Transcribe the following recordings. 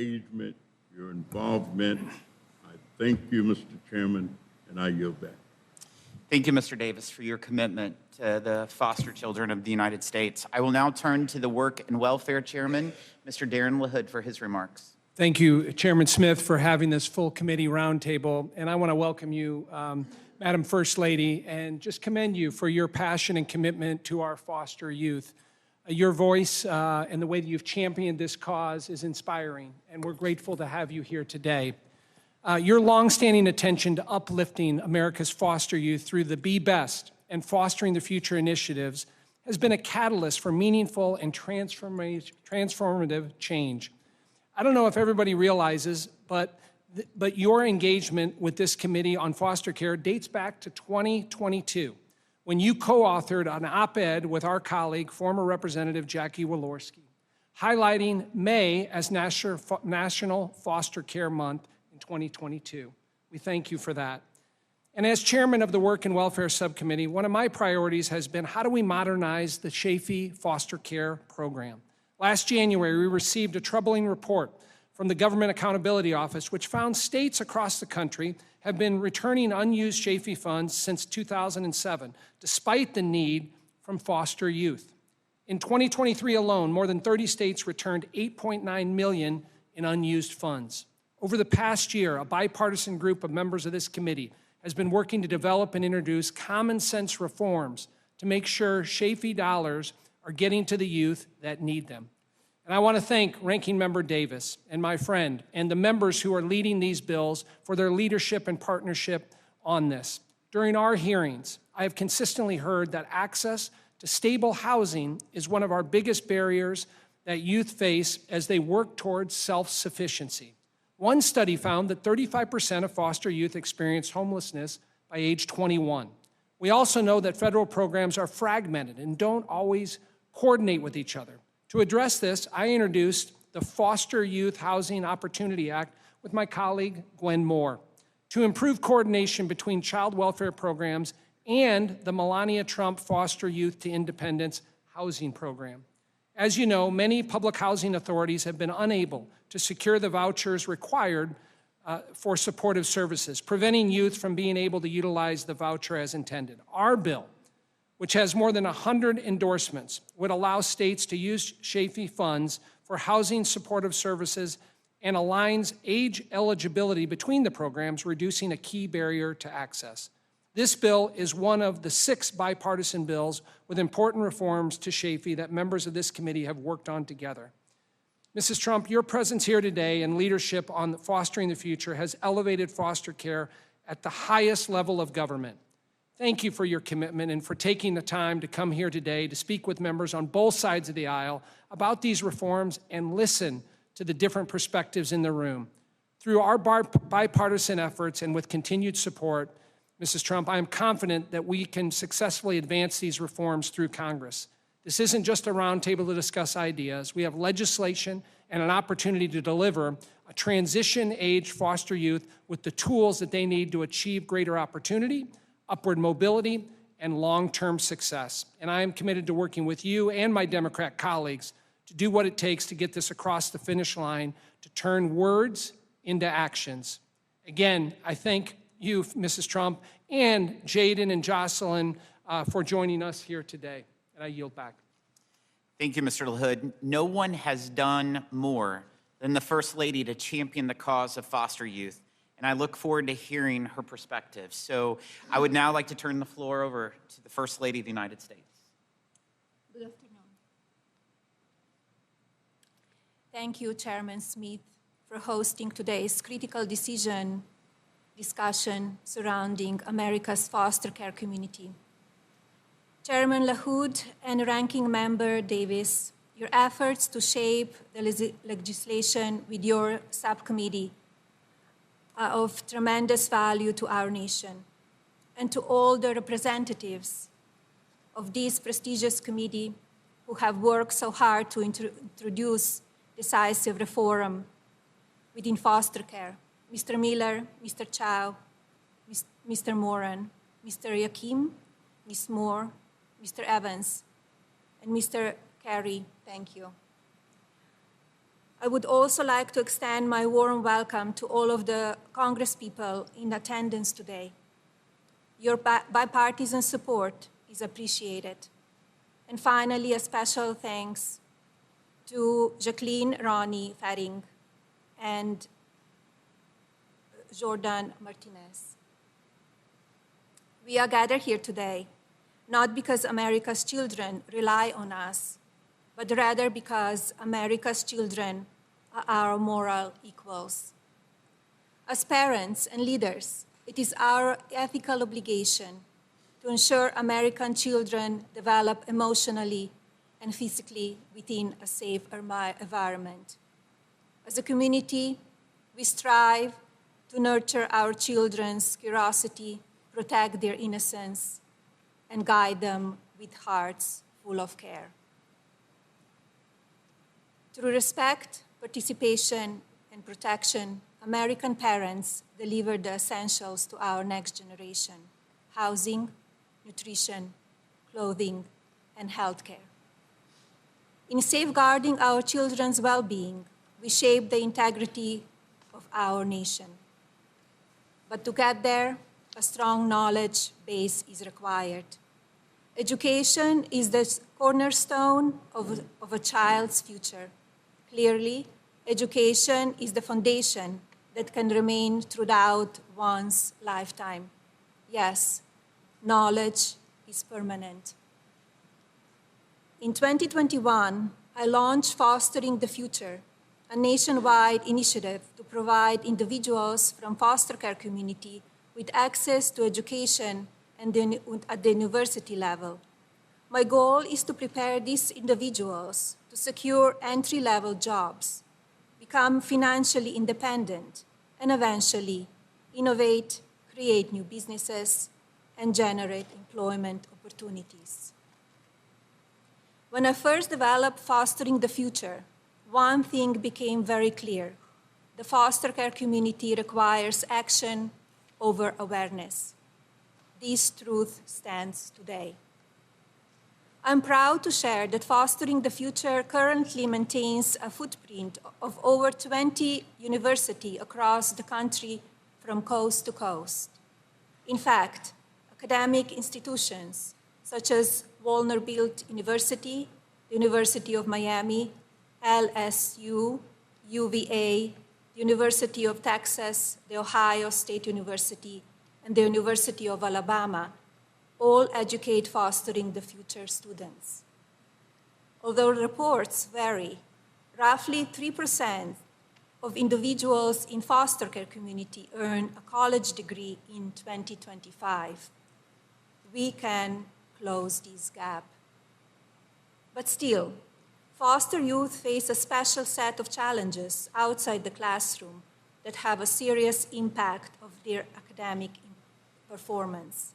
engagement, your involvement. I thank you, Mr. Chairman, and I yield back. Thank you, Mr. Davis, for your commitment to the foster children of the United States. I will now turn to the Work and Welfare Chairman, Mr. Darren LaHood, for his remarks. Thank you, Chairman Smith, for having this full committee roundtable. And I want to welcome you, Madam First Lady, and just commend you for your passion and commitment to our foster youth. Your voice and the way that you've championed this cause is inspiring, and we're grateful to have you here today. Your longstanding attention to uplifting America's foster youth through the Be Best and Fostering the Future initiatives has been a catalyst for meaningful and transformative change. I don't know if everybody realizes, but your engagement with this committee on foster care dates back to 2022, when you co-authored an op-ed with our colleague, former Representative Jackie Walorski, highlighting May as National Foster Care Month in 2022. We thank you for that. And as chairman of the Work and Welfare Subcommittee, one of my priorities has been how do we modernize the Chafee foster care program? Last January, we received a troubling report from the Government Accountability Office, which found states across the country have been returning unused Chafee funds since 2007, despite the need from foster youth. In 2023 alone, more than 30 states returned $8.9 million in unused funds. Over the past year, a bipartisan group of members of this committee has been working to develop and introduce common sense reforms to make sure Chafee dollars are getting to the youth that need them. And I want to thank Ranking Member Davis and my friend and the members who are leading these bills for their leadership and partnership on this. During our hearings, I have consistently heard that access to stable housing is one of our biggest barriers that youth face as they work towards self-sufficiency. One study found that 35% of foster youth experience homelessness by age 21. We also know that federal programs are fragmented and don't always coordinate with each other. To address this, I introduced the Foster Youth Housing Opportunity Act with my colleague, Gwen Moore, to improve coordination between child welfare programs and the Melania Trump Foster Youth to Independence Housing Program. As you know, many public housing authorities have been unable to secure the vouchers required for supportive services, preventing youth from being able to utilize the voucher as intended. Our bill, which has more than 100 endorsements, would allow states to use Chafee funds for housing supportive services and aligns age eligibility between the programs, reducing a key barrier to access. This bill is one of the 6 bipartisan bills with important reforms to Chafee that members of this committee have worked on together. Mrs. Trump, your presence here today and leadership on fostering the future has elevated foster care at the highest level of government. Thank you for your commitment and for taking the time to come here today to speak with members on both sides of the aisle about these reforms and listen to the different perspectives in the room. Through our bipartisan efforts and with continued support, Mrs. Trump, I am confident that we can successfully advance these reforms through Congress. This isn't just a roundtable to discuss ideas. We have legislation and an opportunity to deliver a transition-age foster youth with the tools that they need to achieve greater opportunity, upward mobility, and long-term success. And I am committed to working with you and my Democrat colleagues to do what it takes to get this across the finish line, to turn words into actions. Again, I thank you, Mrs. Trump, and Jaden and Jocelyn for joining us here today. And I yield back. Thank you, Mr. LaHood. No one has done more than the First Lady to champion the cause of foster youth, and I look forward to hearing her perspective. So I would now like to turn the floor over to the First Lady of the United States. Good afternoon. Thank you, Chairman Smith, for hosting today's critical discussion surrounding America's foster care community. Chairman LaHood and Ranking Member Davis, your efforts to shape the legislation with your subcommittee are of tremendous value to our nation and to all the representatives of this prestigious committee who have worked so hard to introduce decisive reform within foster care. Mr. Miller, Mr. Chow, Mr. Moran, Mr. Yakim, Ms. Moore, Mr. Evans, and Mr. Kerry, thank you. I would also like to extend my warm welcome to all of the Congress people in attendance today. Your bipartisan support is appreciated. And finally, a special thanks to Jocelyn Fetting and Jaden Martinez. We are gathered here today, not because America's children rely on us, but rather because America's children are our moral equals. As parents and leaders, it is our ethical obligation to ensure American children develop emotionally and physically within a safe environment. As a community, we strive to nurture our children's curiosity, protect their innocence, and guide them with hearts full of care. Through respect, participation, and protection, American parents deliver the essentials to our next generation: housing, nutrition, clothing, and healthcare. In safeguarding our children's well-being, we shape the integrity of our nation. But to get there, a strong knowledge base is required. Education is the cornerstone of a child's future. Clearly, education is the foundation that can remain throughout one's lifetime. Yes, knowledge is permanent. In 2021, I launched Fostering the Future, a nationwide initiative to provide individuals from foster care community with access to education and at the university level. My goal is to prepare these individuals to secure entry-level jobs, become financially independent, and eventually innovate, create new businesses, and generate employment opportunities. When I first developed Fostering the Future, one thing became very clear: the foster care community requires action over awareness. This truth stands today. I'm proud to share that Fostering the Future currently maintains a footprint of over 20 universities across the country from coast to coast. In fact, academic institutions such as Vanderbilt University, the University of Miami, LSU, UVA, the University of Texas, the Ohio State University, and the University of Alabama all educate Fostering the Future students. Although reports vary, roughly 3% of individuals in foster care community earn a college degree in 2025. We can close this gap. But still, foster youth face a special set of challenges outside the classroom that have a serious impact of their academic performance.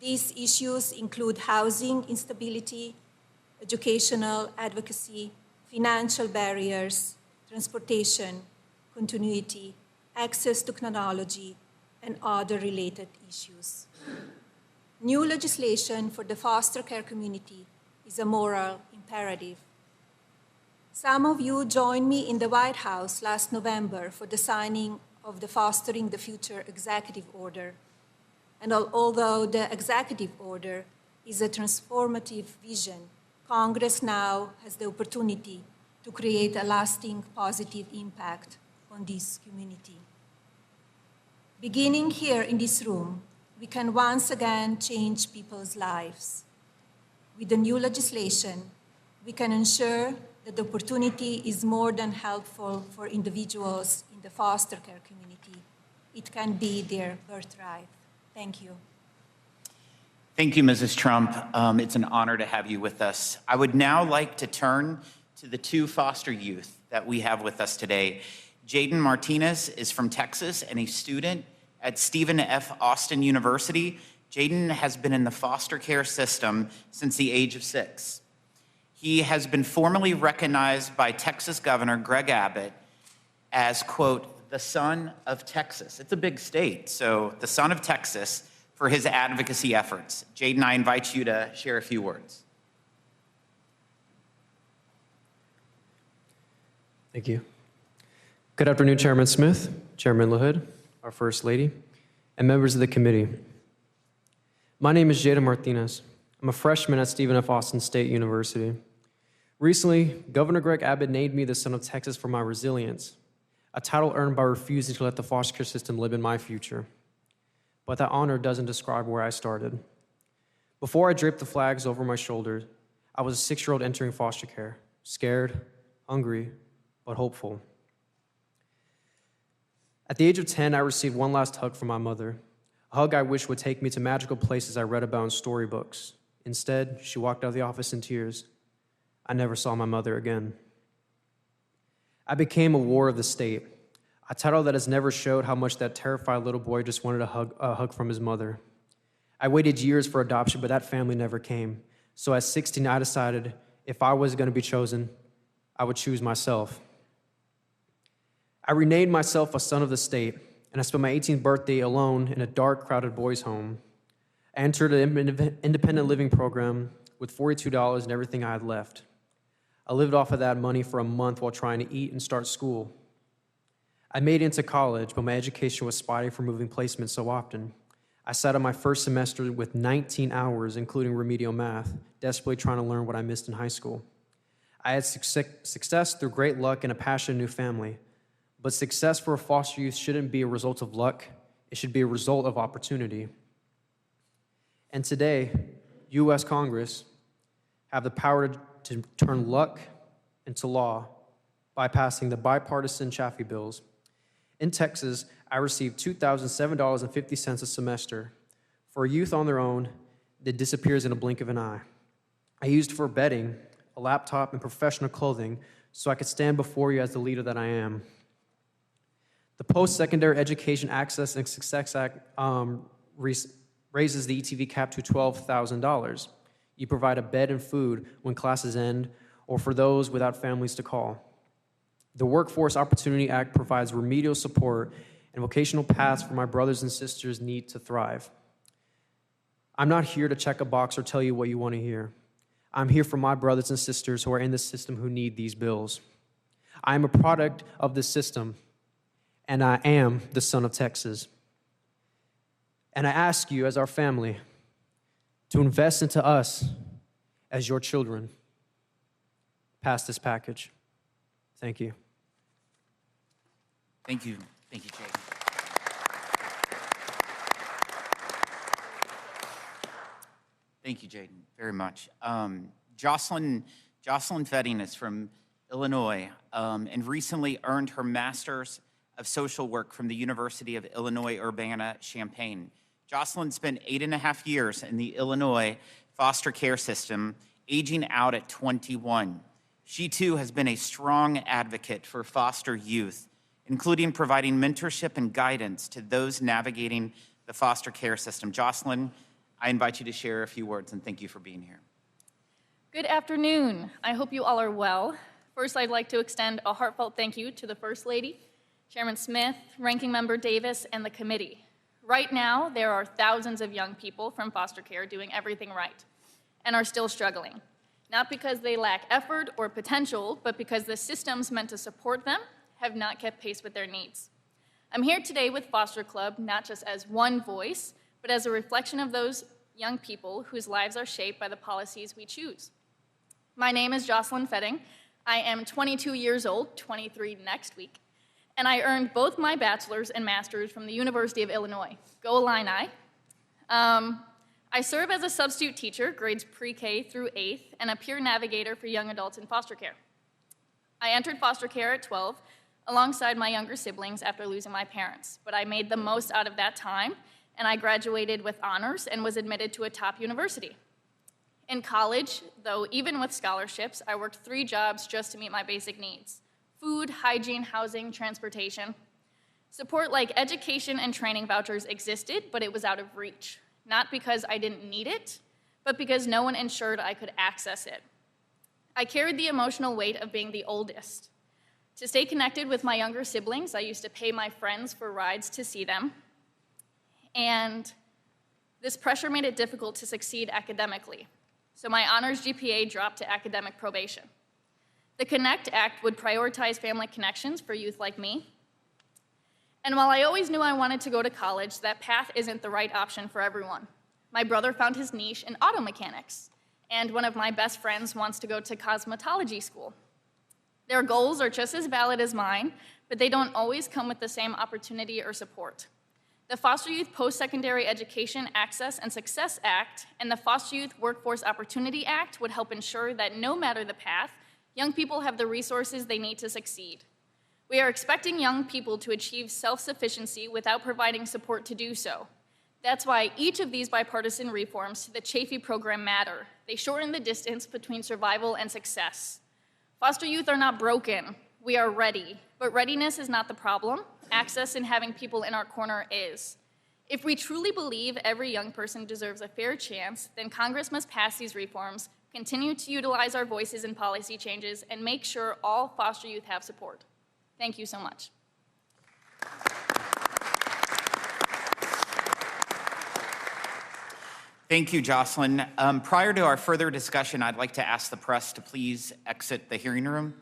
These issues include housing instability, educational advocacy, financial barriers, transportation, continuity, access to technology, and other related issues. New legislation for the foster care community is a moral imperative. Some of you joined me in the White House last November for the signing of the Fostering the Future Executive Order. And although the executive order is a transformative vision, Congress now has the opportunity to create a lasting positive impact on this community. Beginning here in this room, we can once again change people's lives. With the new legislation, we can ensure that the opportunity is more than helpful for individuals in the foster care community. It can be their birthright. Thank you. Thank you, Mrs. Trump. It's an honor to have you with us. I would now like to turn to the two foster youth that we have with us today. Jaden Martinez is from Texas and a student at Stephen F. Austin University. Jaden has been in the foster care system since the age of 6. He has been formally recognized by Texas Governor Greg Abbott as, quote, the son of Texas. It's a big state, so the son of Texas for his advocacy efforts. Jaden, I invite you to share a few words. Thank you. Good afternoon, Chairman Smith, Chairman LaHood, our First Lady, and members of the committee. My name is Jaden Martinez. I'm a freshman at Stephen F. Austin State University. Recently, Governor Greg Abbott named me the Son of Texas for my resilience, a title earned by refusing to let the foster care system live in my future. But that honor doesn't describe where I started. Before I draped the flags over my shoulders, I was a 6-year-old entering foster care, scared, hungry, but hopeful. At the age of 10, I received one last hug from my mother, a hug I wish would take me to magical places I read about in storybooks. Instead, she walked out of the office in tears. I never saw my mother again. I became a war of the state, a title that has never showed how much that terrified little boy just wanted a hug from his mother. I waited years for adoption, but that family never came. So at 16, I decided if I was going to be chosen, I would choose myself. I renamed myself a son of the state, and I spent my 18th birthday alone in a dark, crowded boys' home. I entered an independent living program with $42 and everything I had left. I lived off of that money for a month while trying to eat and start school. I made it into college, but my education was spotty for moving placements so often. I sat on my first semester with 19 hours, including remedial math, desperately trying to learn what I missed in high school. I had success through great luck and a passionate new family. But success for a foster youth shouldn't be a result of luck. It should be a result of opportunity. And today, U.S. Congress have the power to turn luck into law by passing the bipartisan Chaffee bills. In Texas, I received $2,007.50 a semester. For a youth on their own, that disappears in a blink of an eye. I used for bedding, a laptop, and professional clothing so I could stand before you as the leader that I am. The Post-Secondary Education Access and Success Act raises the ETV cap to $12,000. You provide a bed and food when classes end, or for those without families to call. The Workforce Opportunity Act provides remedial support and vocational paths for my brothers and sisters need to thrive. I'm not here to check a box or tell you what you want to hear. I'm here for my brothers and sisters who are in the system who need these bills. I am a product of this system, and I am the son of Texas. And I ask you, as our family, to invest into us as your children. Pass this package. Thank you. Thank you. Thank you, Jaden. Thank you, Jaden, very much. Jocelyn Fetting is from Illinois and recently earned her Master's of Social Work from the University of Illinois Urbana-Champaign. Jocelyn spent 8.5 years in the Illinois foster care system, aging out at 21. She too has been a strong advocate for foster youth, including providing mentorship and guidance to those navigating the foster care system. Jocelyn, I invite you to share a few words, and thank you for being here. Good afternoon. I hope you all are well. First, I'd like to extend a heartfelt thank you to the First Lady, Chairman Smith, Ranking Member Davis, and the committee. Right now, there are thousands of young people from foster care doing everything right and are still struggling, not because they lack effort or potential, but because the systems meant to support them have not kept pace with their needs. I'm here today with Foster Club, not just as one voice, but as a reflection of those young people whose lives are shaped by the policies we choose. My name is Jocelyn Fetting. I am 22 years old, 23 next week, and I earned both my bachelor's and master's from the University of Illinois. Go Illini. I serve as a substitute teacher, grades pre-K through 8th, and a peer navigator for young adults in foster care. I entered foster care at 12 alongside my younger siblings after losing my parents, but I made the most out of that time, and I graduated with honors and was admitted to a top university. In college, though, even with scholarships, I worked 3 jobs just to meet my basic needs: food, hygiene, housing, transportation. Support like education and training vouchers existed, but it was out of reach, not because I didn't need it, but because no one ensured I could access it. I carried the emotional weight of being the oldest. To stay connected with my younger siblings, I used to pay my friends for rides to see them, and this pressure made it difficult to succeed academically. So my honors GPA dropped to academic probation. The Connect Act would prioritize family connections for youth like me. And while I always knew I wanted to go to college, that path isn't the right option for everyone. My brother found his niche in auto mechanics, and one of my best friends wants to go to cosmetology school. Their goals are just as valid as mine, but they don't always come with the same opportunity or support. The Foster Youth Post-Secondary Education Access and Success Act and the Foster Youth Workforce Opportunity Act would help ensure that no matter the path, young people have the resources they need to succeed. We are expecting young people to achieve self-sufficiency without providing support to do so. That's why each of these bipartisan reforms to the Chafee program matter. They shorten the distance between survival and success. Foster youth are not broken. We are ready. But readiness is not the problem. Access and having people in our corner is. If we truly believe every young person deserves a fair chance, then Congress must pass these reforms, continue to utilize our voices in policy changes, and make sure all foster youth have support. Thank you so much. Thank you, Jocelyn. Prior to our further discussion, I'd like to ask the press to please exit the hearing room.